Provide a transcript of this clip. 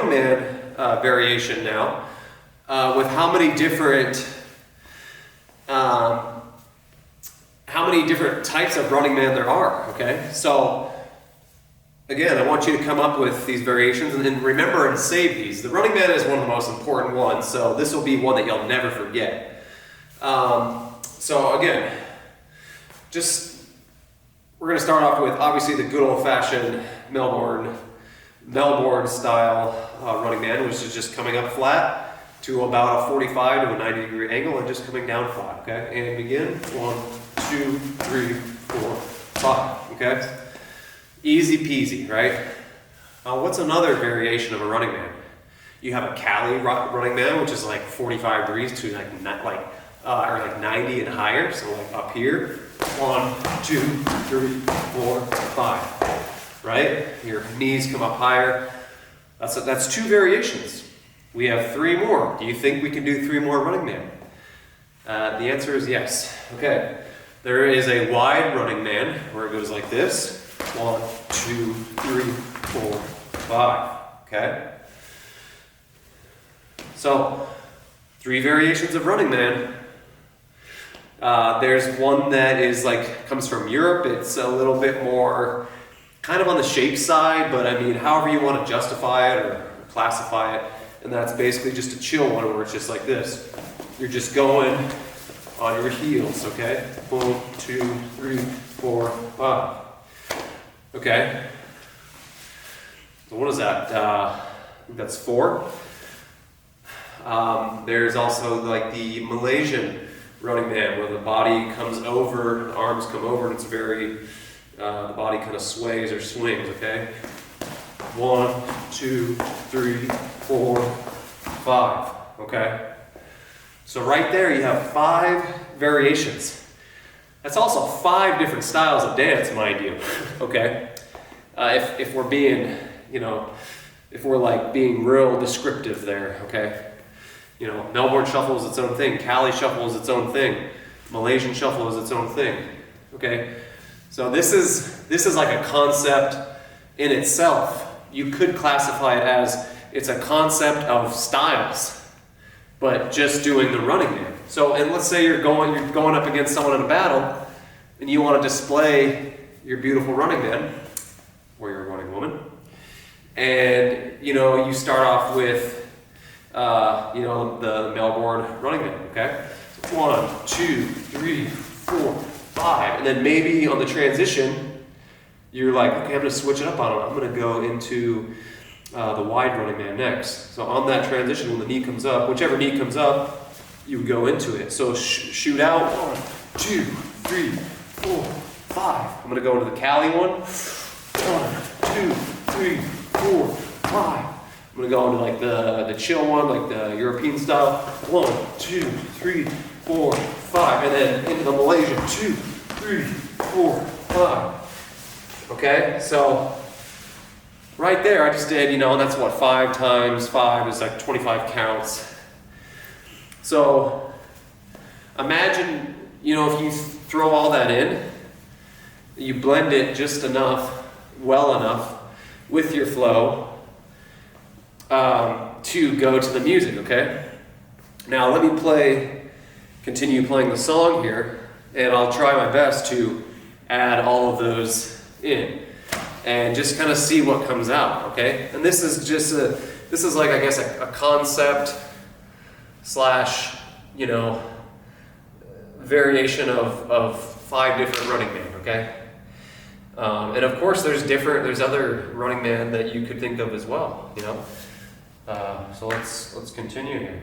running man variation now with how many different types of running man there are, okay? So, again, I want you to come up with these variations and remember and save these. The running man is one of the most important ones, so this will be one that you'll never forget. So again, we're going to start off with obviously the good old-fashioned Melbourne style running man, which is just coming up flat to about a 45 to a 90 degree angle and just coming down flat, okay? And begin, 1, 2, 3, 4, 5, okay? Easy peasy, right? What's another variation of a running man? You have a Cali running man, which is like 45 degrees to like 90 and higher, so like up here. 1, 2, 3, 4, 5, right? Your knees come up higher. That's 2 variations. We have 3 more. Do you think we can do 3 more running man? The answer is yes. Okay. There is a wide running man where it goes like this. 1, 2, 3, 4, 5. Okay? So, 3 variations of running man. There's one that is comes from Europe. It's a little bit more kind of on the shape side, but I mean, however you want to justify it or classify it. And that's basically just a chill one where it's just like this. You're just going on your heels, okay? 1, 2, 3, 4, 5. Okay? So what is that? I think that's 4. There's also like the Malaysian running man where the body comes over, the arms come over, and it's very, the body kind of sways or swings, okay? 1, 2, 3, 4, 5, okay? So right there you have 5 variations. That's also 5 different styles of dance, mind you, okay? If we're being, if we're like being real descriptive there, okay? Melbourne shuffle is its own thing, Cali shuffle is its own thing, Malaysian shuffle is its own thing, okay? So this is like a concept in itself. You could classify it as it's a concept of styles, but just doing the running man. So, and let's say you're going up against someone in a battle, and you want to display your beautiful running man, or your running woman, and you start off with the Melbourne running man. Okay, so 1, 2, 3, 4, 5, and then maybe on the transition. You're like, okay, I'm going to switch it up on it. I'm going to go into the wide running man next. So on that transition, when the knee comes up, whichever knee comes up, you go into it. So shoot out, 1, 2, 3, 4, 5. I'm going to go into the Cali one. 1, 2, 3, 4, 5. I'm going to go into like the chill one, like the European style. 1, 2, 3, 4, 5. And then into the Malaysian. 2, 3, 4, 5. Okay, so right there I just did, and that's what 5 times 5 is like 25 counts. So imagine, if you throw all that in, you blend it just enough, well enough with your flow to go to the music, okay? Now let me continue playing the song here, and I'll try my best to add all of those in and just kind of see what comes out, okay? And this is like, I guess, a concept slash, variation of 5 different running men, okay? And of course there's other running man that you could think of as well, So let's continue here.